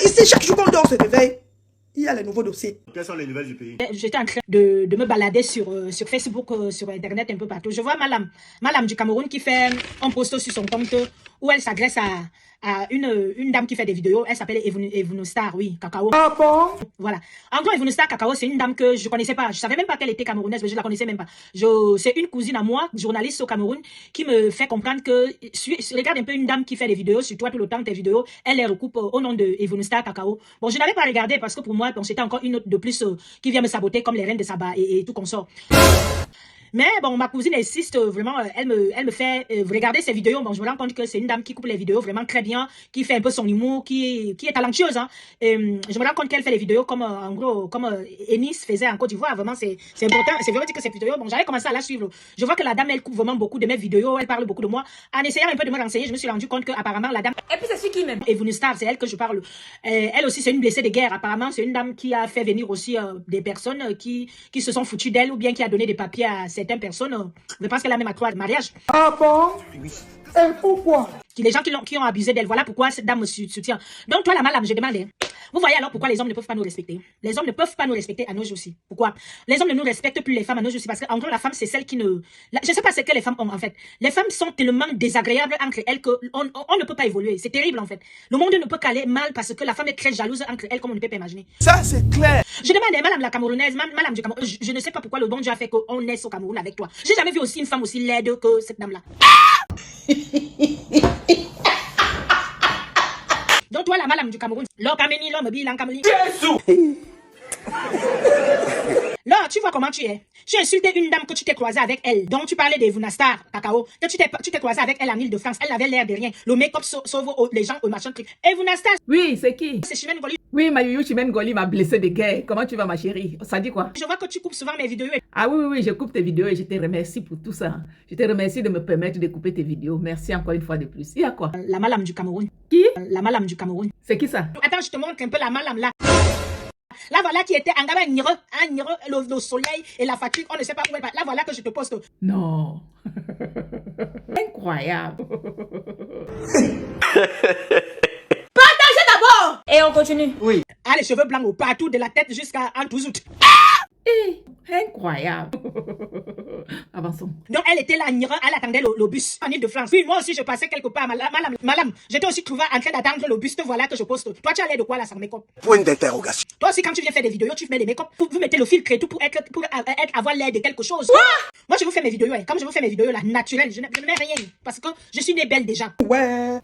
ici, chaque jour qu'on dort se réveille, il y a les nouveaux dossiers. Quelles sont les nouvelles du pays? J'étais en train de me balader sur Facebook, sur Internet, un peu partout. Je vois Malam du Cameroun qui fait un post sur son compte où elle s'adresse à une dame qui fait des vidéos. Elle s'appelle Evunostar, oui, Cacao. Ah bon? Voilà. En gros, Evunostar Cacao, c'est une dame que je connaissais pas. Je savais même pas qu'elle était camerounaise, mais je la connaissais même pas. C'est une cousine à moi, journaliste au Cameroun, qui me fait comprendre que, regarde un peu une dame qui fait des vidéos sur toi tout le temps, tes vidéos, elle les recoupe au nom de Evunostar Cacao. Bon, je n'avais pas regardé parce que pour moi, bon, c'était encore une autre de plus qui vient me saboter comme les reines de Saba et tout consort. Mais bon, ma cousine insiste vraiment, elle me fait regarder ses vidéos. Bon, je me rends compte que c'est une dame qui coupe les vidéos vraiment très bien, qui fait un peu son humour, qui est talentueuse. Hein. Je me rends compte qu'elle fait les vidéos comme, en gros, comme Ennis faisait en Côte d'Ivoire. Vraiment, c'est important. C'est vraiment que ces vidéos, bon, j'avais commencé à la suivre. Je vois que la dame, elle coupe vraiment beaucoup de mes vidéos, elle parle beaucoup de moi. En essayant un peu de me renseigner, je me suis rendu compte qu'apparemment, la dame... Et puis c'est celui qui même. Evunostar, c'est elle que je parle. Elle aussi, c'est une blessée de guerre. Apparemment, c'est une dame qui a fait venir aussi des personnes qui se sont foutues d'elle ou bien qui a donné des papiers à certaines personnes. Je pense qu'elle a même à 3 mariages. Ah bon? Oui. Et pourquoi? Les gens qui ont abusé d'elle. Voilà pourquoi cette dame me soutient. Donc toi, la Malam, je demande. Vous voyez alors pourquoi les hommes ne peuvent pas nous respecter. Les hommes ne peuvent pas nous respecter à nos jours aussi. Pourquoi? Les hommes ne nous respectent plus les femmes à nos jours aussi. Parce qu'en gros, la femme, c'est celle qui ne... Je ne sais pas ce que les femmes ont en fait. Les femmes sont tellement désagréables entre elles qu'on ne peut pas évoluer. C'est terrible en fait. Le monde ne peut qu'aller mal parce que la femme est très jalouse entre elles comme on ne peut pas imaginer. Ça, c'est clair. Je demande, Madame la Camerounaise, Madame du Cameroun, je ne sais pas pourquoi le bon Dieu a fait qu'on naisse au Cameroun avec toi. J'ai jamais vu aussi une femme aussi laide que cette dame-là. Donc toi, la Madame du Cameroun, l'homme bilan Cameroun. Là, tu vois comment tu es. Tu as insulté une dame que tu t'es croisée avec elle. Donc tu parlais d'Evunostar, Cacao. Que tu t'es croisée avec elle en Île-de-France. Elle avait l'air de rien. Le make-up sauve les gens au machin truc. Evunostar. Oui, c'est qui? C'est Chimène Goli. Oui, ma Youyou Chimène Goli m'a blessé de guerre. Comment tu vas, ma chérie? Ça dit quoi? Je vois que tu coupes souvent mes vidéos. Ah oui, je coupe tes vidéos et je te remercie pour tout ça. Je te remercie de me permettre de couper tes vidéos. Merci encore une fois de plus. Il y a quoi? La Malam du Cameroun. Qui? La Malam du Cameroun. C'est qui ça? Attends, je te montre un peu la Malam là. Là, voilà qui était en gamin, le soleil et la fatigue, on ne sait pas où elle va. Là, voilà que je te poste. Non. Incroyable. Partagez d'abord. Et on continue. Oui. Ah, les cheveux blancs partout, de la tête jusqu'à en 12 août. Incroyable. Avançons. Donc, elle était là, elle attendait le bus en Île-de-France. Puis, moi aussi, je passais quelque part. Madame, j'étais aussi trouvé en train d'attendre le bus. Te voilà que je poste. Toi, tu as l'air de quoi là, sans make-up? Point d'interrogation. Toi aussi, quand tu viens faire des vidéos, tu mets des make-up. Vous mettez le filtre et tout pour avoir l'air de quelque chose. Moi, je vous fais mes vidéos. Comme je vous fais mes vidéos là, naturelles, je ne mets rien. Parce que je suis née belle déjà. Ouais.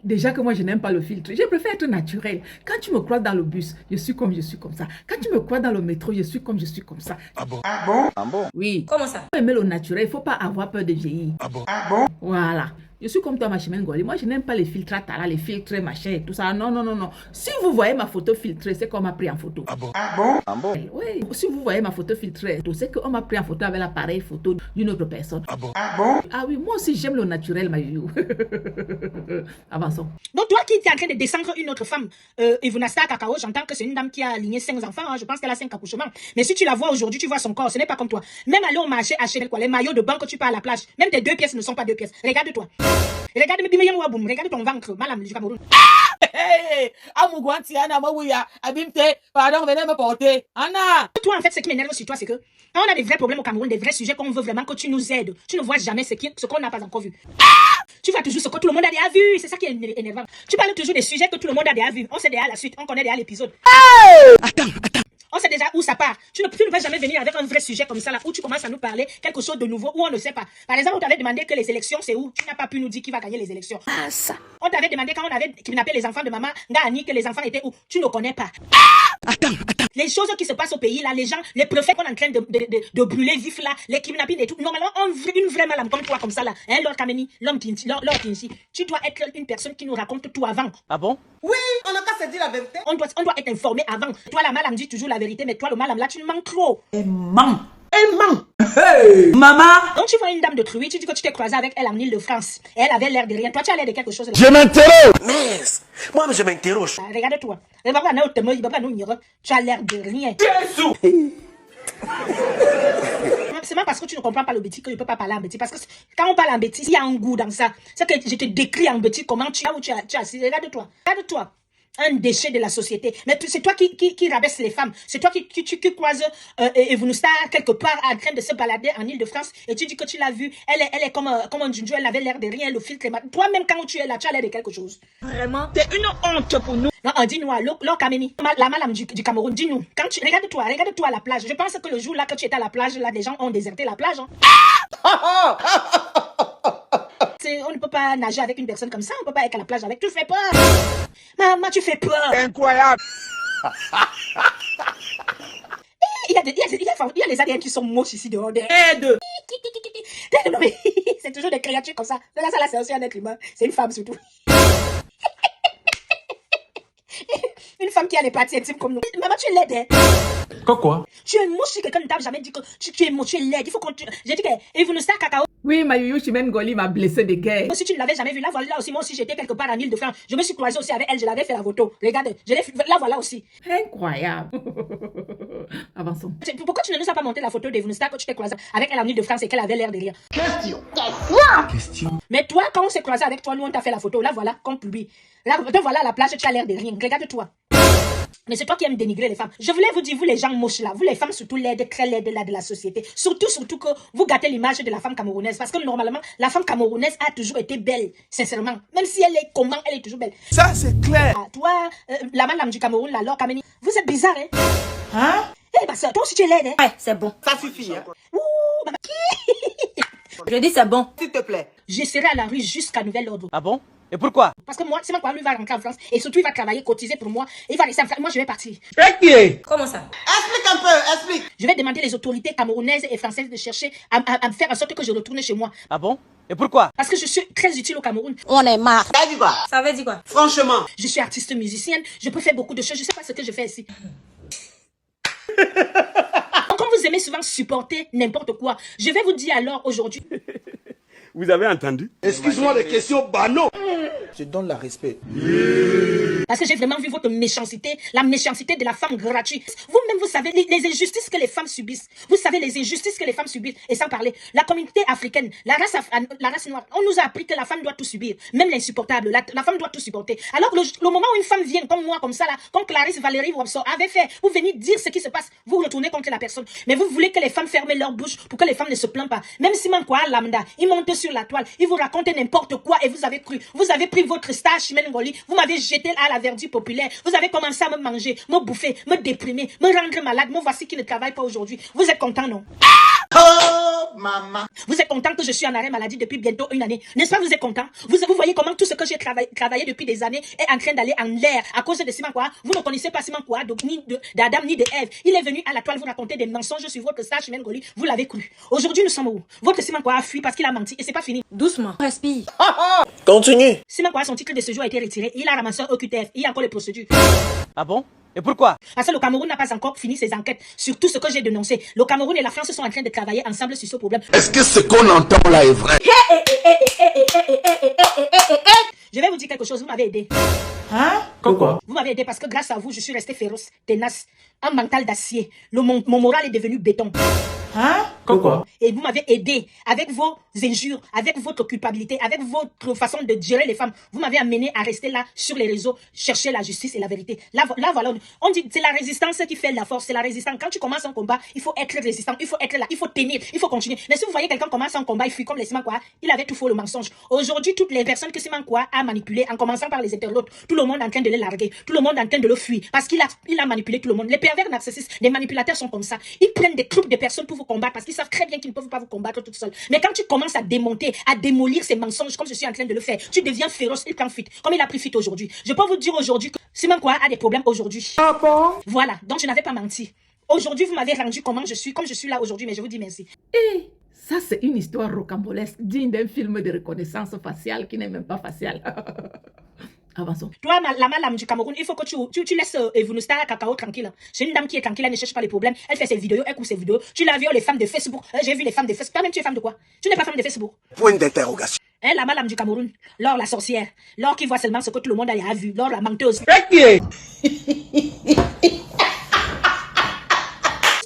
Déjà que moi, je n'aime pas le filtre. Je préfère être naturel. Quand tu me croises dans le bus, je suis comme ça. Quand tu me croises dans le métro, je suis comme ça. Ah bon? Ah bon? Ah bon? Oui. Comment ça? Pour aimer le naturel, il ne faut pas avoir peur de vieillir. Ah bon? Ah bon? Voilà. Je suis comme toi, ma Chimène Goli. Moi, je n'aime pas les filtres les filtres, machin et tout ça. Non. Si vous voyez ma photo filtrée, c'est qu'on m'a pris en photo. Ah bon? Ah bon? Ah bon? Oui. Si vous voyez ma photo filtrée, c'est qu'on m'a pris en photo avec l'appareil photo d'une autre personne. Ah bon? Ah bon? Ah oui, moi aussi, j'aime le naturel, ma you. Avançons. Donc, toi qui es en train de descendre une autre femme, Evunostar Cacao, j'entends que c'est une dame qui a aligné 5 enfants. Hein, je pense qu'elle a 5 accouchements. Mais si tu la vois aujourd'hui, tu vois son corps. Ce n'est pas comme toi. Même aller au marché acheter quoi, les maillots de bain que tu pars à la plage. Même tes 2 pièces ne sont pas 2 pièces. Regarde-toi. Regarde ton ventre, Madame du Cameroun. Pardon, venez me porter. Anna! Toi, en fait, ce qui m'énerve sur toi, c'est que quand on a des vrais problèmes au Cameroun, des vrais sujets qu'on veut vraiment que tu nous aides, tu ne vois jamais ce qu'on n'a pas encore vu. Tu vois toujours ce que tout le monde a déjà vu. C'est ça qui est énervant. Tu parles toujours des sujets que tout le monde a déjà vu. On sait déjà la suite, on connaît déjà l'épisode. Attends. On sait déjà où ça part. Tu ne vas jamais venir avec un vrai sujet comme ça là, où tu commences à nous parler quelque chose de nouveau, où on ne sait pas. Par exemple, on t'avait demandé que les élections, c'est où? Tu n'as pas pu nous dire qui va gagner les élections. Ah, ça. On t'avait demandé quand on avait kidnappé les enfants de maman, Ngani, que les enfants étaient où? Tu ne connais pas. Attends. Les choses qui se passent au pays là, les gens, les préfets qu'on est en train de brûler vifs là, les kidnappings et tout. Normalement, une vraie madame comme toi, comme ça là, hein, Lord Kameni, Lord Tinsi, tu dois être une personne qui nous raconte tout avant. Ah bon? Oui, on n'a qu'à se dire la vérité. On doit être informé avant. Toi, la madame dit toujours la vérité, mais toi, le madame là, tu manques trop. Elle ment. Hey, maman. Donc tu vois une dame de truie, tu dis que tu t'es croisé avec elle en Île-de-France. Elle avait l'air de rien. Toi, tu as l'air de quelque chose. Je m'interroge. Mais moi, je m'interroge. Regarde-toi. Tu as l'air de rien. C'est même parce que tu ne comprends pas le bêtis que je ne peux pas parler en bêtis. Parce que quand on parle en bêtis, il y a un goût dans ça. C'est que je te décris en bêtis comment tu as, où tu as assis. Regarde-toi. Un déchet de la société. Mais c'est toi qui rabaisse les femmes. C'est toi qui croises Evunusta quelque part en train de se balader en Ile-de-France et tu dis que tu l'as vue. Elle est comme un Junju, elle avait l'air de rien, le filtre. Toi-même, quand tu es là, tu as l'air de quelque chose. Vraiment? C'est une honte pour nous. Non, dis-nous, Lord Kameni, la madame du Cameroun, dis-nous. Quand tu regarde-toi à la plage. Je pense que le jour là que tu étais à la plage, là, des gens ont déserté la plage. Hein. On ne peut pas nager avec une personne comme ça, on ne peut pas être à la plage avec. Tu fais peur. Maman, tu fais peur. Incroyable. Il y a les ADN qui sont moches ici dehors. Aide. C'est toujours des créatures comme ça. Là, c'est aussi un être humain. C'est une femme surtout. Une femme qui a les parties intimes comme nous. Maman, tu es laide. Quoi? Tu es moche si quelqu'un ne t'a jamais dit que tu es moche, tu es laide. Il faut qu'on... J'ai dit que Evunusta Cacao. Oui, ma Youyou Chimène Ngoli m'a blessé de guerre. Si tu ne l'avais jamais vu, là voilà aussi, moi aussi j'étais quelque part en Ile-de-France. Je me suis croisée aussi avec elle, je l'avais fait la photo. Regarde, là voilà aussi. Incroyable. Avançons. Pourquoi tu ne nous as pas montré la photo d'Evunusta quand tu t'es croisée avec elle en Ile-de-France et qu'elle avait l'air de rien? Question. Mais toi, quand on s'est croisé avec toi, nous on t'a fait la photo. Là voilà, comme publie. Là voilà à la plage, tu as l'air de rien. Regarde-toi. Mais c'est toi qui aimes dénigrer les femmes. Je voulais vous dire, vous les gens moches là, vous les femmes surtout laides, très laides là de la société. Surtout que vous gâtez l'image de la femme camerounaise. Parce que normalement, la femme camerounaise a toujours été belle, sincèrement. Même si elle est comment, elle est toujours belle. Ça, c'est clair. Ah, toi, la madame du Cameroun, la Lord Kameni, vous êtes bizarre, hein? Hein? Eh, bah ça, toi aussi tu es laide, hein? Ouais, c'est bon. Ça suffit, hein? Ouh, maman. Je dis c'est bon. S'il te plaît. Je serai à la rue jusqu'à nouvel ordre. Ah bon? Et pourquoi? Parce que moi, c'est moi, lui va rentrer en France. Et surtout, il va travailler, cotiser pour moi. Il va rester en France. Moi, je vais partir. Comment ça? Explique un peu, explique. Je vais demander les autorités camerounaises et françaises de chercher à me faire en sorte que je retourne chez moi. Ah bon? Et pourquoi? Parce que je suis très utile au Cameroun. On est marre. T'as dit quoi? Ça veut dire quoi? Franchement. Je suis artiste musicienne. Je peux faire beaucoup de choses. Je sais pas ce que je fais ici. Comme vous aimez souvent supporter n'importe quoi, je vais vous dire alors aujourd'hui. Vous avez entendu? Excuse-moi des questions banaux. Je donne le respect. Parce que j'ai vraiment vu votre méchanceté, la méchanceté de la femme gratuite. Vous-même, vous savez les injustices que les femmes subissent. Vous savez les injustices que les femmes subissent. Et sans parler, la communauté africaine, la race noire, on nous a appris que la femme doit tout subir. Même l'insupportable, la femme doit tout supporter. Alors le moment où une femme vient comme moi, comme ça, là, comme Clarisse Valérie Wabso avait fait, vous venez dire ce qui se passe, vous retournez contre la personne. Mais vous voulez que les femmes ferment leur bouche pour que les femmes ne se plaignent pas. Même si Mankoa Lambda, il monte sur la toile, il vous raconte n'importe quoi et vous avez cru. Vous avez pris votre star Chimène Ngoli, vous m'avez jeté à la verdure populaire. Vous avez commencé à me manger, me bouffer, me déprimer, me rendre malade. Me voici qui ne travaille pas aujourd'hui. Vous êtes content, non? Oh, maman. Vous êtes content que je suis en arrêt maladie depuis bientôt une année. N'est-ce pas, vous êtes content? Vous voyez comment tout ce que j'ai travaillé depuis des années est en train d'aller en l'air à cause de Simon Kwa. Vous ne connaissez pas Simon Kwa, ni d'Adam ni de Ève. Il est venu à la toile vous raconter des mensonges sur votre star Chimène Ngoli. Vous l'avez cru. Aujourd'hui, nous sommes où? Votre Simon Kwa a fui parce qu'il a menti et c'est pas fini. Doucement. Respire. Continue. Simon Kwa, son titre de séjour a été retiré. Il a ramassé un OQTF. Il y a encore les procédures. Ah bon? Et pourquoi? Parce que le Cameroun n'a pas encore fini ses enquêtes sur tout ce que j'ai dénoncé. Le Cameroun et la France sont en train de travailler ensemble sur ce problème. Est-ce que ce qu'on entend là est vrai? Je vais vous dire quelque chose, vous m'avez aidé. Hein? Quoi? Vous m'avez aidé parce que grâce à vous, je suis resté féroce, tenace, un mental d'acier. Mon moral est devenu béton. Hein? Quoi? Et vous m'avez aidé avec vos injures, avec votre culpabilité, avec votre façon de gérer les femmes. Vous m'avez amené à rester là sur les réseaux, chercher la justice et la vérité. Là voilà, on dit c'est la résistance qui fait la force, c'est la résistance. Quand tu commences un combat, il faut être résistant, il faut être là, il faut tenir, il faut continuer. Mais si vous voyez quelqu'un commencer un combat, il fuit comme les Simon Kwa, il avait tout faux le mensonge. Aujourd'hui, toutes les personnes que Simon Kwa a manipulées, en commençant par les internautes, tout le monde est en train de les larguer, tout le monde est en train de le fuir, parce qu'il a manipulé tout le monde. Les pervers narcissistes, les manipulateurs sont comme ça. Ils prennent des troupes de personnes pour vous combattre parce qu'ils savent très bien qu'ils ne peuvent pas vous combattre tout seuls. Mais quand tu commences à démonter, à démolir ces mensonges comme je suis en train de le faire, tu deviens féroce, il prend fuite, comme il a pris fuite aujourd'hui. Je peux vous dire aujourd'hui que Simon Kwa a des problèmes aujourd'hui. Ah bon? Voilà, donc je n'avais pas menti. Aujourd'hui, vous m'avez rendu comme je suis là aujourd'hui, mais je vous dis merci. Et ça, c'est une histoire rocambolesque, digne d'un film de reconnaissance faciale qui n'est même pas facial. Avançons. Toi, la madame du Cameroun, il faut que tu laisses Evunusta Cacao tranquille. C'est une dame qui est tranquille, elle ne cherche pas les problèmes. Elle fait ses vidéos, elle coupe ses vidéos. Tu l'as vu, les femmes de Facebook. J'ai vu les femmes de Facebook. Toi-même, tu es femme de quoi? Tu n'es pas femme de Facebook. Point d'interrogation. Elle, la madame du Cameroun, Laure la sorcière. Laure qui voit seulement ce que tout le monde a vu. Laure la menteuse.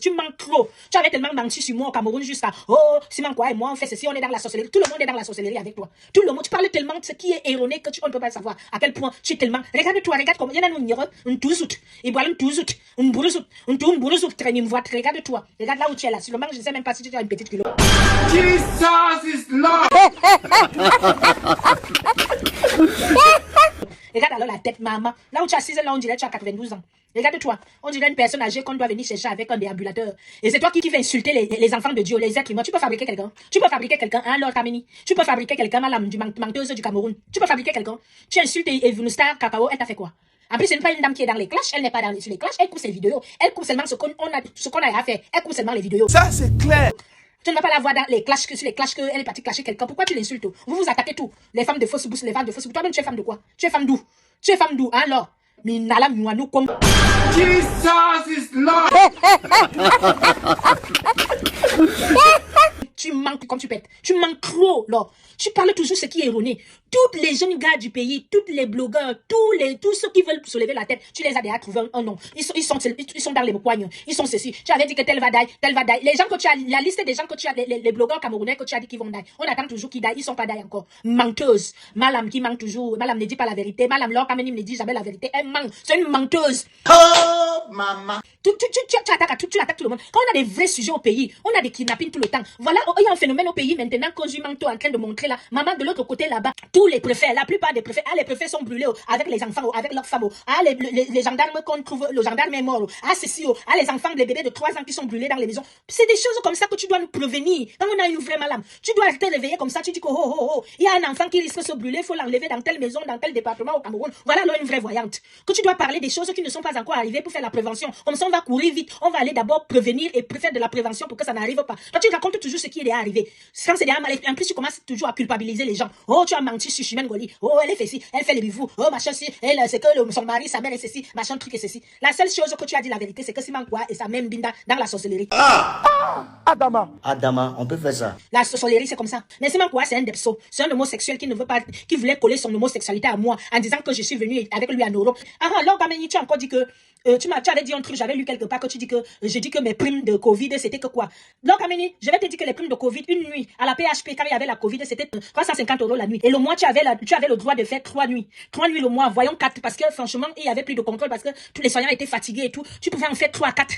Tu mens trop. Tu avais tellement menti sur moi au Cameroun jusqu'à, oh, Simon quoi et moi, on fait ceci, on est dans la sorcellerie. Tout le monde est dans la sorcellerie avec toi. Tout le monde, tu parles tellement de ce qui est erroné que on ne peut pas savoir à quel point tu es tellement. Regarde-toi, regarde comment il y en a un touzout, il boit un touzout, un bourzout, un bourzout, traîne une voix. Regarde-toi, regarde là où tu es là. Sur le manque, je ne sais même pas si tu as une petite culotte. Jesus is Lord. Regarde alors la tête, maman. Là où tu as 6 ans, là on dirait que tu as 92 ans. Regarde-toi, on dirait une personne âgée qu'on doit venir chercher avec un déambulateur. Et c'est toi qui vas insulter les enfants de Dieu, les êtres humains. Tu peux fabriquer quelqu'un. Tu peux fabriquer quelqu'un, hein, Lord Kameni. Tu peux fabriquer quelqu'un, madame du menteuse du Cameroun. Tu peux fabriquer quelqu'un. Tu insultes Evunostar Cacao, elle t'a fait quoi? En plus, c'est pas une dame qui est dans les clashs, elle n'est pas sur les clashs, elle coupe ses vidéos. Elle coupe seulement ce qu'on a à faire. Elle coupe seulement les vidéos. Ça, c'est clair. Tu ne vas pas la voir dans les clashs, sur les clashs qu'elle est partie clasher quelqu'un. Pourquoi tu l'insultes? Vous vous attaquez tout. Les femmes de fausse bourse, les femmes de fausse bourse. Toi-même, tu es femme de quoi? Tu es femme d'où? Tu es femme d'où? Hein, alors? Minala Mouanou comme. Jesus is Lord. Tu manques comme tu pètes. Tu manques trop, là. Tu parles toujours ce qui est erroné. Tous les jeunes gars du pays, tous les blogueurs, tous ceux qui veulent se lever la tête, tu les as déjà trouvé un nom. Ils sont dans les poignes. Ils sont ceci. Tu avais dit que tel va die, tel va die. Les gens que tu as, la liste des gens que tu as, les blogueurs camerounais que tu as dit qu'ils vont die. On attend toujours qu'ils die. Ils sont pas die encore. Menteuse. Malam qui manque toujours. Malam ne dit pas la vérité. Malam Lord Kameni ne dit jamais la vérité. Elle manque. C'est une menteuse. Oh, maman. Tu attaques tout le monde. Quand on a des vrais sujets au pays, on a des kidnappings tout le temps. Voilà, il y a un phénomène au pays maintenant que je manque en train de montrer là. Maman, de l'autre côté là-bas, tous les préfets, la plupart des préfets, les préfets sont brûlés avec les enfants, avec leurs femmes. Les gendarmes qu'on trouve, le gendarme est mort. Ceci, les enfants, les bébés de 3 ans qui sont brûlés dans les maisons. C'est des choses comme ça que tu dois nous prévenir. Quand on a une vraie malade, tu dois te réveiller comme ça. Tu dis que il y a un enfant qui risque de se brûler, il faut l'enlever dans telle maison, dans tel département au Cameroun. Voilà alors une vraie voyante. Que tu dois parler des choses qui ne sont pas encore arrivées pour faire la prévention. Comme ça, on va courir vite. On va aller d'abord prévenir et faire de la prévention pour que ça n'arrive pas. Toi, tu racontes toujours ce qui est déjà arrivé. Quand c'est déjà mal, en plus, tu commences toujours à culpabiliser les gens. Oh, tu as menti sur Chimène Goli. Oh, elle est fait ci, elle fait les bivous. Oh, machin, si, elle, c'est que son mari, sa mère est ceci, machin, truc et ceci. La seule chose que tu as dit la vérité, c'est que Simon Kwa et sa même Binda dans la sorcellerie. Adama, on peut faire ça. La sorcellerie, c'est comme ça. Mais Simon Kwa, c'est un depso. C'est un homosexuel qui ne veut pas, qui voulait coller son homosexualité à moi en disant que je suis venu avec lui en Europe. Alors, Kameni, tu as encore dit que tu avais dit un truc, j'avais lu quelque part que tu dis que j'ai dit que mes primes de Covid c'était que quoi. Donc Kameni, je vais te dire que les primes de Covid une nuit à la PHP quand il y avait la Covid c'était 350 € la nuit et le mois tu avais le droit de faire 3 nuits le mois, voyons 4 parce que franchement il y avait plus de contrôle parce que tous les soignants étaient fatigués et tout. Tu pouvais en faire 3 à 4.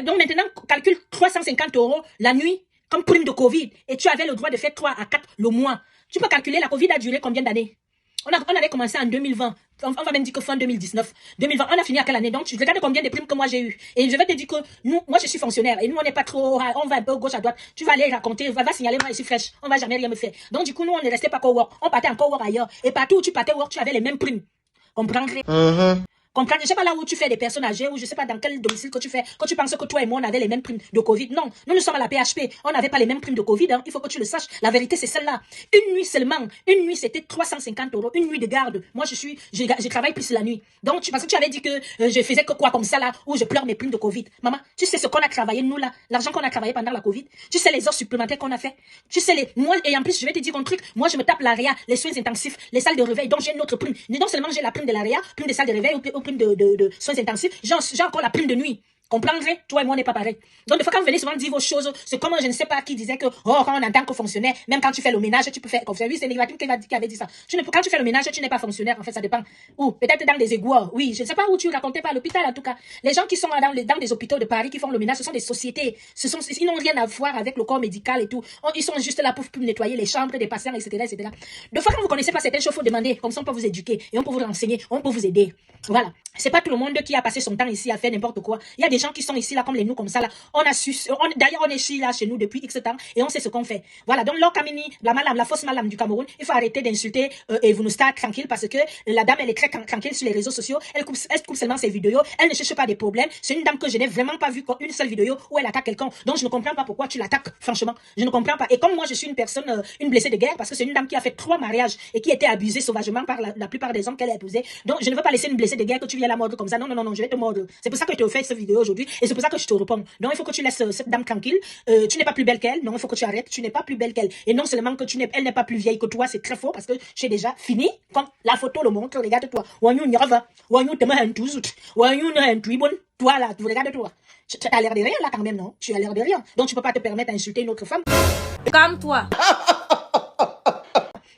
Donc maintenant calcule 350 € la nuit comme prime de Covid et tu avais le droit de faire 3 à 4 le mois. Tu peux calculer la Covid a duré combien d'années? On avait commencé en 2020. On va même dire que fin 2019. 2020, on a fini à quelle année? Donc, tu regardes combien de primes que moi j'ai eu. Et je vais te dire que moi je suis fonctionnaire. Et nous, on n'est pas trop, on va un peu gauche à droite. Tu vas aller raconter, va signaler, moi je suis fraîche. On va jamais rien me faire. Donc, du coup, nous, on ne restait pas co-work. On partait encore work ailleurs. Et partout où tu partais work, tu avais les mêmes primes. Comprendre? Comprendre, je sais pas là où tu fais des personnes âgées ou je sais pas dans quel domicile que tu fais, que tu penses que toi et moi on avait les mêmes primes de Covid. Non, nous sommes à la PHP, on n'avait pas les mêmes primes de Covid, hein. Il faut que tu le saches. La vérité c'est celle-là. Une nuit seulement, une nuit c'était 350 €, une nuit de garde. Moi je travaille plus la nuit. Donc parce que tu avais dit que je faisais que quoi comme ça là, où je pleure mes primes de Covid. Maman, tu sais ce qu'on a travaillé nous là, l'argent qu'on a travaillé pendant la Covid. Tu sais les heures supplémentaires qu'on a fait. Tu sais moi et en plus je vais te dire un truc, moi je me tape l'AREA, les soins intensifs, les salles de réveil. Donc j'ai une autre prime. Non seulement j'ai la prime de l'AREA, prime des salles de réveil ou prime de soins intensifs, j'ai encore la prime de nuit. Comprendrez? Toi et moi, on n'est pas pareil. Donc, des fois, quand vous venez souvent dire vos choses, c'est comme je ne sais pas qui disait que, quand on est en tant que fonctionnaire, même quand tu fais le ménage, tu peux faire fonctionnaire. Oui, c'est Négatif qui avait dit ça. Quand tu fais le ménage, tu n'es pas fonctionnaire. En fait, ça dépend. Ou, peut-être dans des égouts. Oui, je ne sais pas où tu racontais pas à l'hôpital, en tout cas. Les gens qui sont dans des hôpitaux de Paris, qui font le ménage, ce sont des sociétés. Ils n'ont rien à voir avec le corps médical et tout. Ils sont juste là pour nettoyer les chambres des patients, etc., etc. De fois, quand vous connaissez pas certaines choses, il faut demander. Comme ça, on peut vous éduquer et on peut vous renseigner, on peut vous aider. Voilà. C'est pas tout le monde qui a passé son temps ici à faire n'importe quoi. Il y a des gens qui sont ici là comme les nous comme ça là. D'ailleurs on est ici là chez nous depuis X temps et on sait ce qu'on fait. Voilà. Donc Lord Kameni, la fausse madame du Cameroun, il faut arrêter d'insulter Evunostar tranquille parce que la dame elle est très tranquille sur les réseaux sociaux. Elle coupe seulement ses vidéos. Elle ne cherche pas des problèmes. C'est une dame que je n'ai vraiment pas vu une seule vidéo où elle attaque quelqu'un. Donc je ne comprends pas pourquoi tu l'attaques. Franchement, je ne comprends pas. Et comme moi je suis une personne, une blessée de guerre parce que c'est une dame qui a fait 3 mariages et qui était abusée sauvagement par la plupart des hommes qu'elle a épousés. Donc je ne veux pas laisser une blessée de guerre que tu viens la mordre comme ça. Non, non, non, non, je vais te mordre. C'est pour ça que je te fais cette vidéo aujourd'hui et c'est pour ça que je te réponds. Donc, il faut que tu laisses cette dame tranquille. Tu n'es pas plus belle qu'elle. Non, il faut que tu arrêtes. Tu n'es pas plus belle qu'elle. Et non seulement que elle n'est pas plus vieille que toi, c'est très faux parce que tu es déjà fini. Comme la photo le montre, regarde-toi. Toi là, regarde-toi. Tu as l'air de rien là quand même, non? Tu as l'air de rien. Donc, tu peux pas te permettre d'insulter une autre femme. Calme-toi.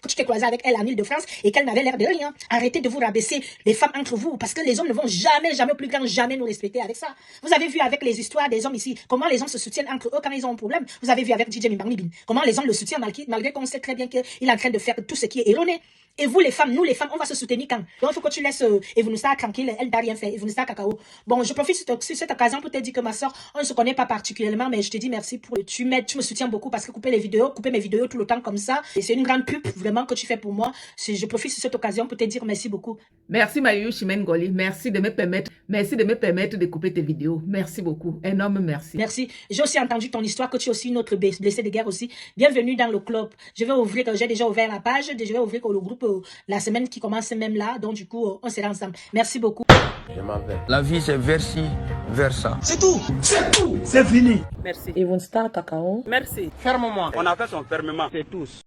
Que tu t'es croisé avec elle en Ile-de-France et qu'elle n'avait l'air de rien. Arrêtez de vous rabaisser les femmes entre vous parce que les hommes ne vont jamais, jamais, plus grand, jamais nous respecter avec ça. Vous avez vu avec les histoires des hommes ici, comment les hommes se soutiennent entre eux quand ils ont un problème. Vous avez vu avec DJ Mimbangbin, comment les hommes le soutiennent malgré qu'on sait très bien qu'il est en train de faire tout ce qui est erroné. Et vous les femmes, nous les femmes, on va se soutenir quand? Donc il faut que tu laisses Evounoussa tranquille, elle n'a rien fait, Evounoussa Cacao. Bon, je profite sur cette occasion pour te dire que ma soeur, on ne se connaît pas particulièrement, mais je te dis merci pour tu me soutiens beaucoup parce que couper mes vidéos tout le temps comme ça, et c'est une grande pub vraiment que tu fais pour moi. Je profite sur cette occasion pour te dire merci beaucoup. Merci Mayu Chimène Ngoli, merci de me permettre de couper tes vidéos. Merci beaucoup, énorme merci. Merci. J'ai aussi entendu ton histoire que tu es aussi une autre blessée de guerre aussi. Bienvenue dans le club. J'ai déjà ouvert la page, je vais ouvrir le groupe la semaine qui commence même là, donc du coup on sera ensemble. Merci beaucoup. Je m'en vais. La vie c'est vers-ci, vers-ça. C'est tout. C'est tout. C'est fini. Merci. Evounoussa Cacao. Merci. Ferme-moi. On a fait son fermement. C'est tous.